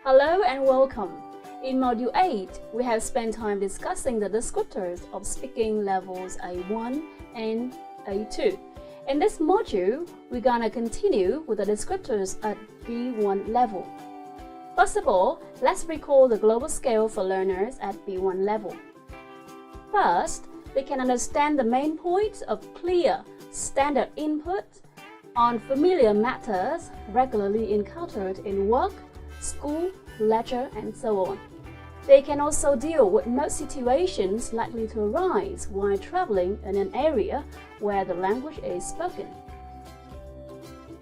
Hello and welcome. In Module 8, we have spent time discussing the descriptors of speaking levels A1 and A2. In this module, we're gonna continue with the descriptors at B1 level. First of all, let's recall the global scale for learners at B1 level. First, they can understand the main points of clear, standard input on familiar matters regularly encountered in work, school, leisure, and so on. They can also deal with most situations likely to arise while traveling in an area where the language is spoken.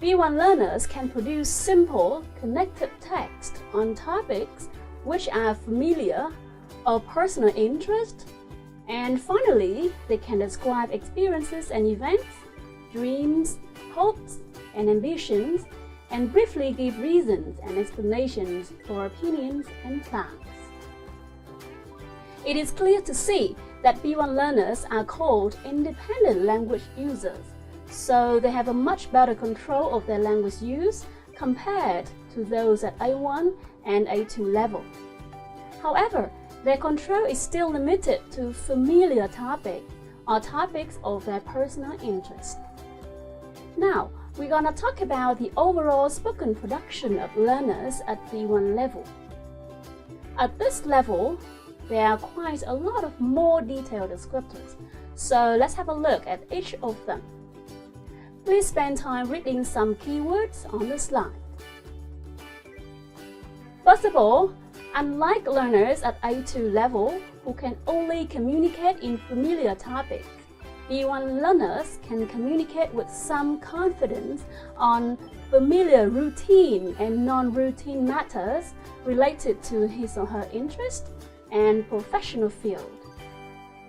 B1 learners can produce simple, connected text on topics which are familiar or personal interest. And finally, they can describe experiences and events, dreams, hopes, and ambitions, and briefly give reasons and explanations for opinions and plans. It is clear to see that B1 learners are called independent language users, so they have a much better control of their language use compared to those at A1 and A2 level. However, their control is still limited to familiar topics or topics of their personal interest. Now, we're gonna talk about the overall spoken production of learners at B1 level. At this level, there are quite a lot of more detailed descriptors, so let's have a look at each of them. Please spend time reading some keywords on the slide. First of all, unlike learners at A2 level who can only communicate in familiar topics, B1 learners can communicate with some confidence on familiar routine and non-routine matters related to his or her interest and professional field.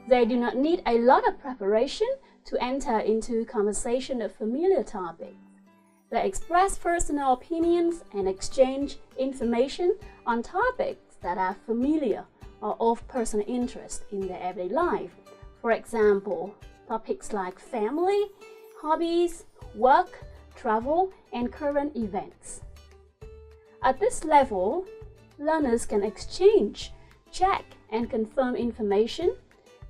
They do not need a lot of preparation to enter into conversation of familiar topics. They express personal opinions and exchange information on topics that are familiar or of personal interest in their everyday life. For example, topics like family, hobbies, work, travel, and current events. At this level, learners can exchange, check, and confirm information.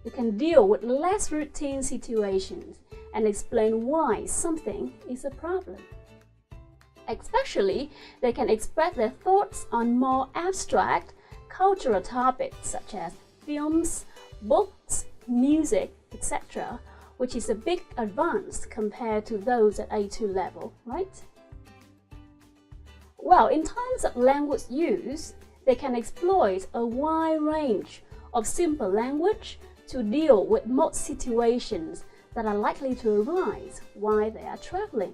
They can deal with less routine situations and explain why something is a problem. Especially, they can express their thoughts on more abstract cultural topics such as films, books, music, etc., which is a big advance compared to those at A2 level, right? Well, in terms of language use, they can exploit a wide range of simple language to deal with most situations that are likely to arise while they are traveling.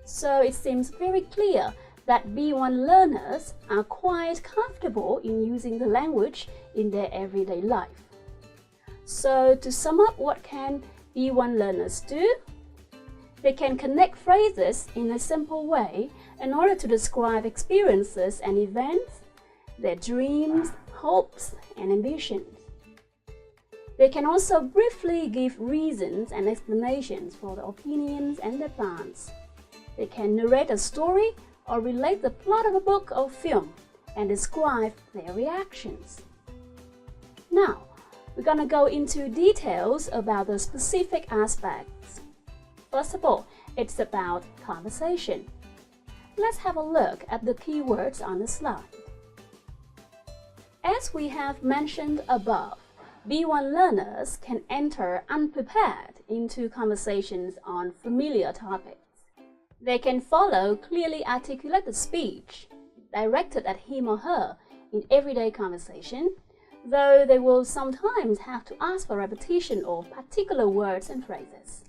So it seems very clear that B1 learners are quite comfortable in using the language in their everyday life. So to sum up, what can B1 learners do? They can connect phrases in a simple way in order to describe experiences and events, their dreams, hopes, and ambitions. They can also briefly give reasons and explanations for their opinions and their plans. They can narrate a story or relate the plot of a book or film and describe their reactions. Now, we're gonna go into details about the specific aspects. First of all, it's about conversation. Let's have a look at the keywords on the slide. As we have mentioned above, B1 learners can enter unprepared into conversations on familiar topics. They can follow clearly articulated speech directed at him or her in everyday conversation, though they will sometimes have to ask for repetition of particular words and phrases.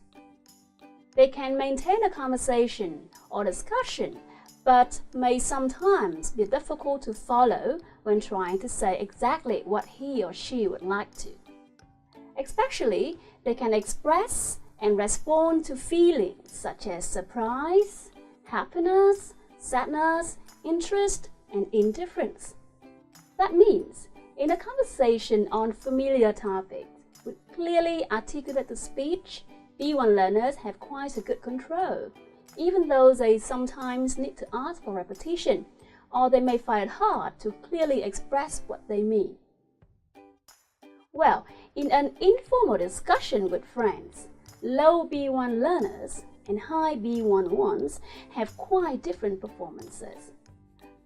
They can maintain a conversation or discussion, but may sometimes be difficult to follow when trying to say exactly what he or she would like to. Especially, they can express and respond to feelings such as surprise, happiness, sadness, interest, and indifference. That means, in a conversation on familiar topics with clearly articulated speech, B1 learners have quite a good control, even though they sometimes need to ask for repetition or they may find it hard to clearly express what they mean. Well, in an informal discussion with friends, low B1 learners and high B1 ones have quite different performances.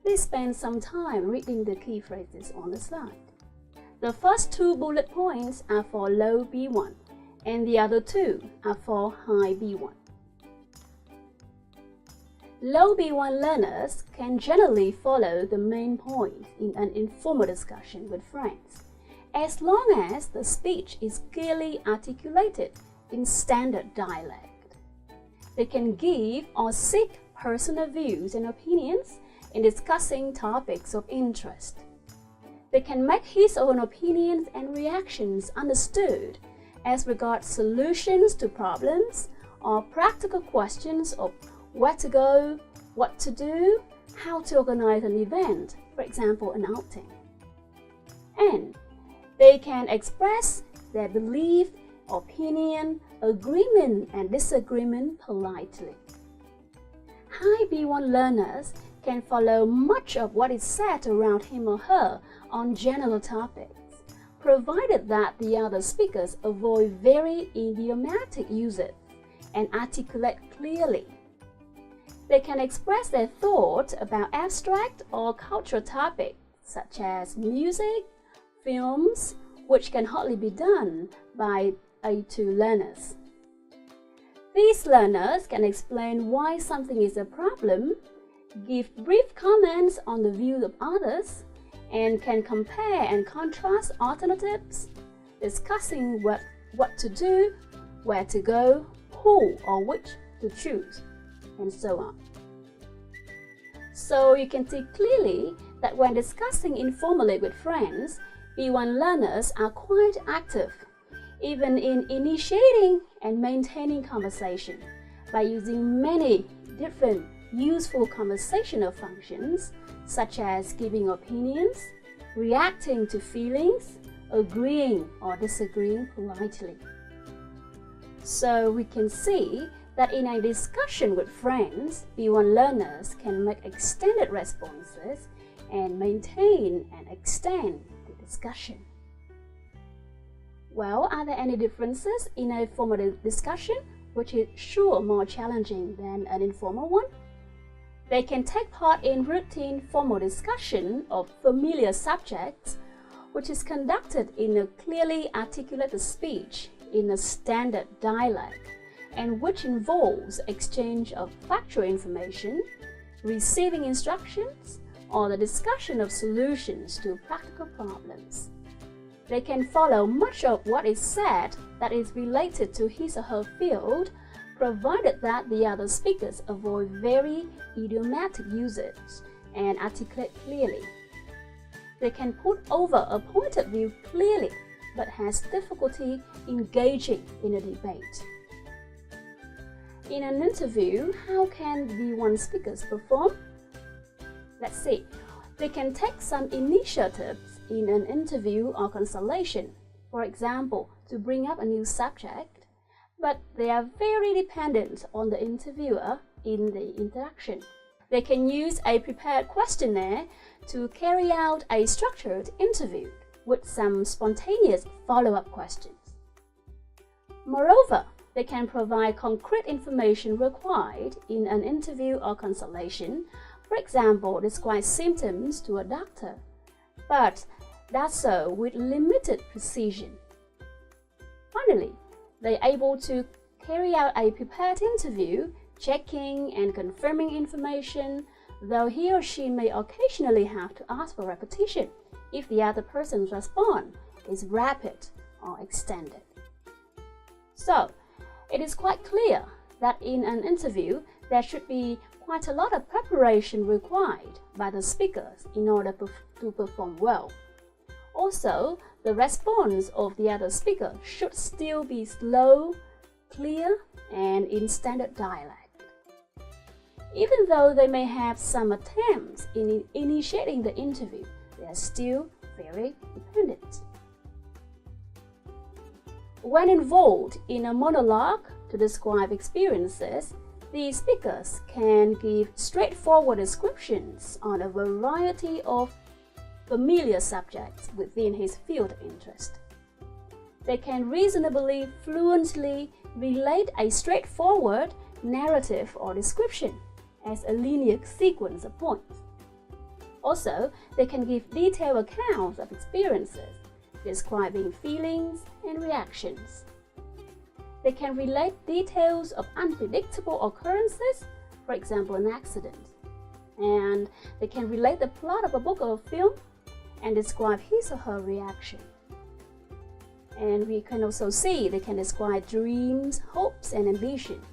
Please spend some time reading the key phrases on the slide. The first 2 bullet points are for low B1, and the other 2 are for high B1. Low B1 learners can generally follow the main point in an informal discussion with friends, as long as the speech is clearly articulated in standard dialect. They can give or seek personal views and opinions in discussing topics of interest. They can make his own opinions and reactions understood as regards solutions to problems or practical questions of where to go, what to do, how to organize an event, for example, an outing. And they can express their belief, opinion, agreement, and disagreement politely. High B1 learners can follow much of what is said around him or her on general topics, provided that the other speakers avoid very idiomatic usage and articulate clearly. They can express their thoughts about abstract or cultural topics such as music, films, which can hardly be done by A2 learners. These learners can explain why something is a problem, give brief comments on the views of others, and can compare and contrast alternatives, discussing what to do, where to go, who or which to choose, and so on. So you can see clearly that when discussing informally with friends, B1 learners are quite active, even in initiating and maintaining conversation by using many different useful conversational functions such as giving opinions, reacting to feelings, agreeing or disagreeing politely. So we can see that in a discussion with friends, B1 learners can make extended responses and maintain and extend the discussion. Well, are there any differences in a formal discussion, which is sure more challenging than an informal one? They can take part in routine formal discussion of familiar subjects, which is conducted in a clearly articulated speech in a standard dialect, and which involves exchange of factual information, receiving instructions, or the discussion of solutions to practical problems. They can follow much of what is said that is related to his or her field, provided that the other speakers avoid very idiomatic usage and articulate clearly. They can put over a point of view clearly, but has difficulty engaging in a debate. In an interview, how can B1 speakers perform? Let's see. They can take some initiatives in an interview or consultation, for example, to bring up a new subject, but they are very dependent on the interviewer in the interaction. They can use a prepared questionnaire to carry out a structured interview with some spontaneous follow-up questions. Moreover, they can provide concrete information required in an interview or consultation, for example, describe symptoms to a doctor, but does so with limited precision. Finally, they are able to carry out a prepared interview, checking and confirming information, though he or she may occasionally have to ask for repetition if the other person's response is rapid or extended. So, it is quite clear that in an interview, there should be quite a lot of preparation required by the speakers in order to perform well. Also, the response of the other speaker should still be slow, clear, and in standard dialect. Even though they may have some attempts in initiating the interview, they are still very dependent. When involved in a monologue to describe experiences, These speakers can give straightforward descriptions on a variety of familiar subjects within his field of interest. They can reasonably fluently relate a straightforward narrative or description as a linear sequence of points. Also, they can give detailed accounts of experiences, describing feelings and reactions. They can relate details of unpredictable occurrences, for example, an accident. And they can relate the plot of a book or a film and describe his or her reaction. And we can also see they can describe dreams, hopes, and ambitions,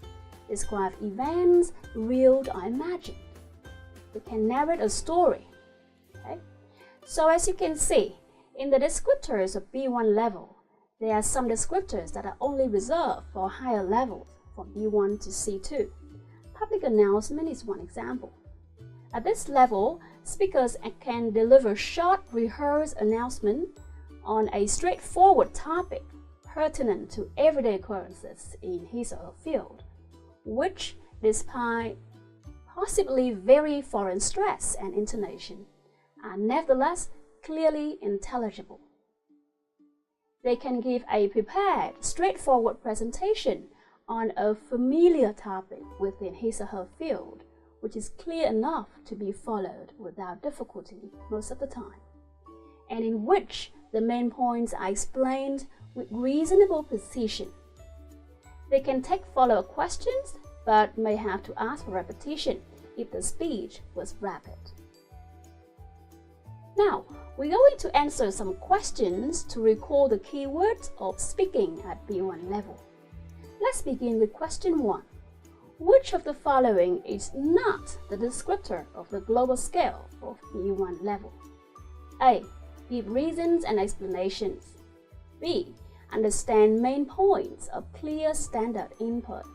describe events, real or imagined. They can narrate a story. Okay? So as you can see, in the descriptors of B1 level, there are some descriptors that are only reserved for higher levels, from B1 to C2. Public announcement is one example. At this level, speakers can deliver short, rehearsed announcements on a straightforward topic pertinent to everyday occurrences in his or her field, which, despite possibly very foreign stress and intonation, are nevertheless clearly intelligible. They can give a prepared, straightforward presentation on a familiar topic within his or her field, which is clear enough to be followed without difficulty most of the time, and in which the main points are explained with reasonable precision. They can take follow-up questions, but may have to ask for repetition if the speech was rapid. Now, we're going to answer some questions to recall the keywords of speaking at B1 level. Let's begin with question 1. Which of the following is not the descriptor of the global scale of B1 level? A. Give reasons and explanations. B. Understand main points of clear standard input.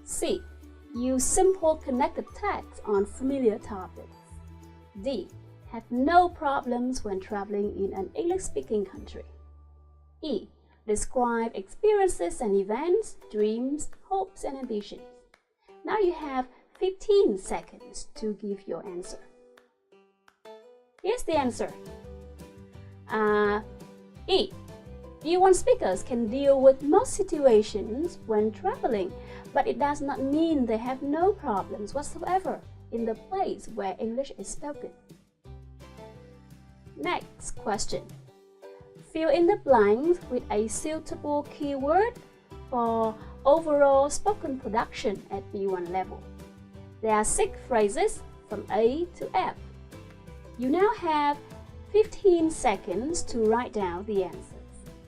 C. Use simple connected text on familiar topics. D. Have no problems when traveling in an English-speaking country. E. Describe experiences and events, dreams, hopes, and ambitions. Now you have 15 seconds to give your answer. Here's the answer. E. B1 speakers can deal with most situations when traveling, but it does not mean they have no problems whatsoever in the place where English is spoken. Next question. Fill in the blanks with a suitable keyword for overall spoken production at B1 level. There are 6 phrases from A to F. You now have 15 seconds to write down the answers.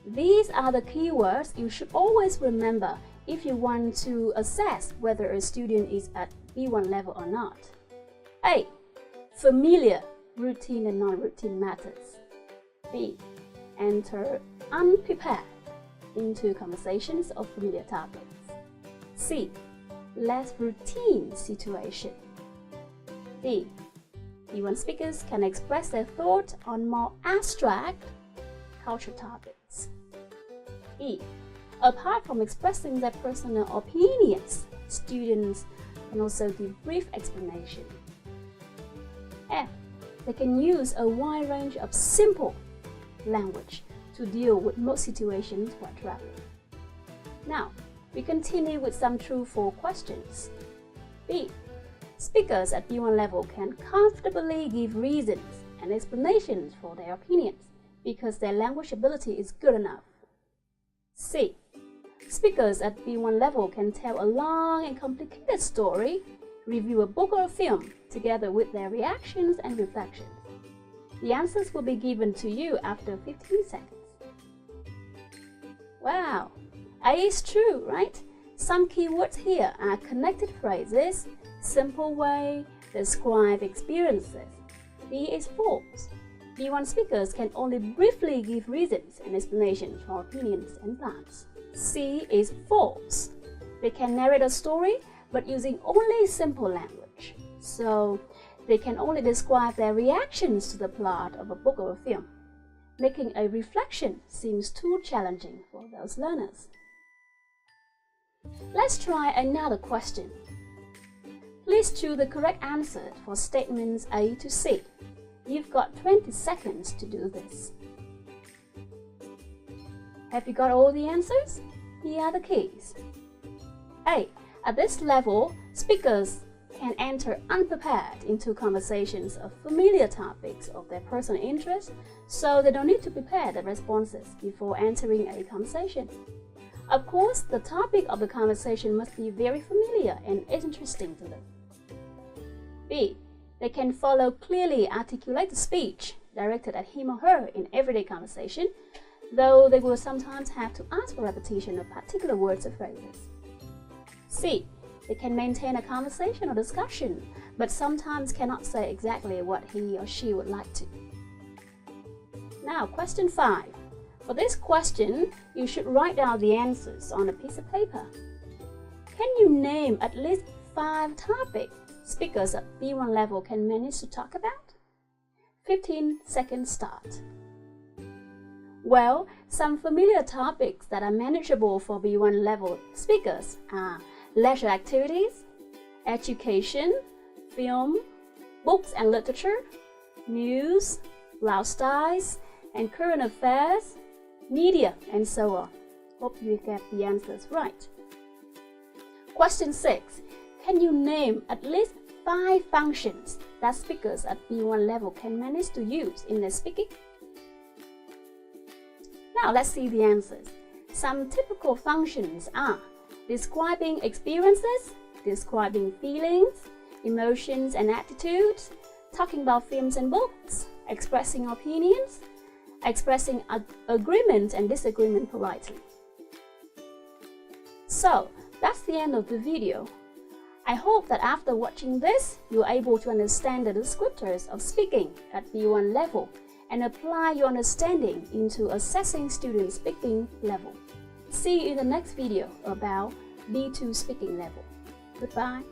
These are the keywords you should always remember if you want to assess whether a student is at B1 level or not. A. Familiar, routine and non-routine methods. B. Enter unprepared into conversations of familiar topics. C. Less routine situation. D. B1 speakers can express their thoughts on more abstract culture topics. E. Apart from expressing their personal opinions, students can also give brief explanation. F. They can use a wide range of simple language to deal with most situations while traveling. Now, we continue with some true-false questions. B. Speakers at B1 level can comfortably give reasons and explanations for their opinions because their language ability is good enough. C. Speakers at B1 level can tell a long and complicated story, review a book or a film, together with their reactions and reflections. The answers will be given to you after 15 seconds. Wow! A is true, right? Some keywords here are connected phrases, simple way, describe experiences. B is false. B1 speakers can only briefly give reasons and explanations for opinions and plans. C is false. They can narrate a story, but using only simple language. So, they can only describe their reactions to the plot of a book or a film. Making a reflection seems too challenging for those learners. Let's try another question. Please choose the correct answer for statements A to C. You've got 20 seconds to do this. Have you got all the answers? Here are the keys. A. At this level, speakers can enter unprepared into conversations of familiar topics of their personal interest, so they don't need to prepare their responses before entering a conversation. Of course, the topic of the conversation must be very familiar and interesting to them. B. They can follow clearly articulated speech directed at him or her in everyday conversation, though they will sometimes have to ask for repetition of particular words or phrases. C. They can maintain a conversation or discussion, but sometimes cannot say exactly what he or she would like to. Now, question 5. For this question, you should write down the answers on a piece of paper. Can you name at least 5 topics speakers at B1 level can manage to talk about? 15 seconds start. Well, some familiar topics that are manageable for B1 level speakers are leisure activities, education, film, books and literature, news, lifestyles, and current affairs, media, and so on. Hope you get the answers right. Question 6. Can you name at least 5 functions that speakers at B1 level can manage to use in their speaking? Now let's see the answers. Some typical functions are describing experiences, describing feelings, emotions and attitudes, talking about films and books, expressing opinions, expressing agreement and disagreement politely. So, that's the end of the video. I hope that after watching this, you're able to understand the descriptors of speaking at B1 level and apply your understanding into assessing student speaking level. See you in the next video about B2 speaking level. Goodbye.